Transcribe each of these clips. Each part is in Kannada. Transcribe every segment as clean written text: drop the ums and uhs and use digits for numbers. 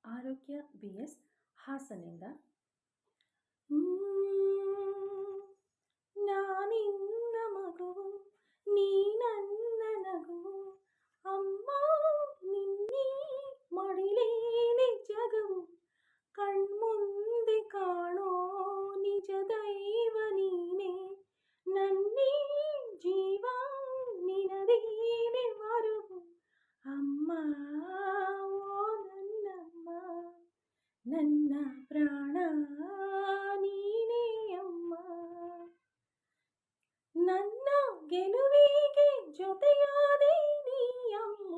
ಆರೋಗ್ಯ BS ಹಾಸನಿಂದ. ಹ್ಮ್, ನಾನಿನ್ನ ಮಗುವು, ನೀ ನನ್ನ ನಗುವು, ಅಮ್ಮ ನಿನ್ನೀ ಮಡಿಲೇನೆ ಜಗವು, ಕಣ್ಮುಂದೆ ಕಾಣೋ ನಿಜ ದೈವ ನೀನೆ, ನನ್ನೀ ಜೀವ ನಿನದೇನೆ ಮರುವು, ಅಮ್ಮ ಓ ನನ್ನಮ್ಮ, ನನ್ನ ಪ್ರಾಣ ನೀನೇ ಅಮ್ಮ. ನನ್ನ ಗೆಲುವಿಗೆ ಜೊತೆಯಾದೆ ನೀ ಅಮ್ಮ,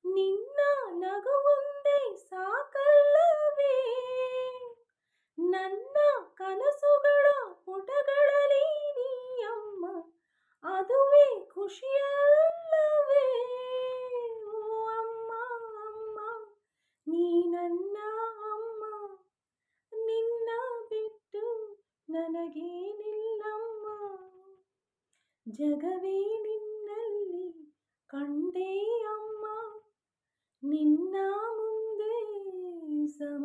ನಿನ್ನ ನಗುವೊಂದೇ ಸಾಕಲ್ಲವೇ, ನನ್ನ ಕನಸುಗಳ ಪುಟಗಳಲ್ಲಿ ನೀ ಅಮ್ಮ, ಅದುವೇ ಖುಷಿಯಲ್ಲವೇ. ಓ ಅಮ್ಮ ಅಮ್ಮ, ನೀ ನನ್ನ ಅಮ್ಮ, ನಿನ್ನ ಬಿಟ್ಟು ನನಗೇನಿಲ್ಲಮ್ಮ, ಜಗವೇ ನಿನ್ನಲ್ಲಿ ಕಂಡೆ ಅಮ್ಮ, ನಿನ್ನ ಮುಂದೆ ಸಮ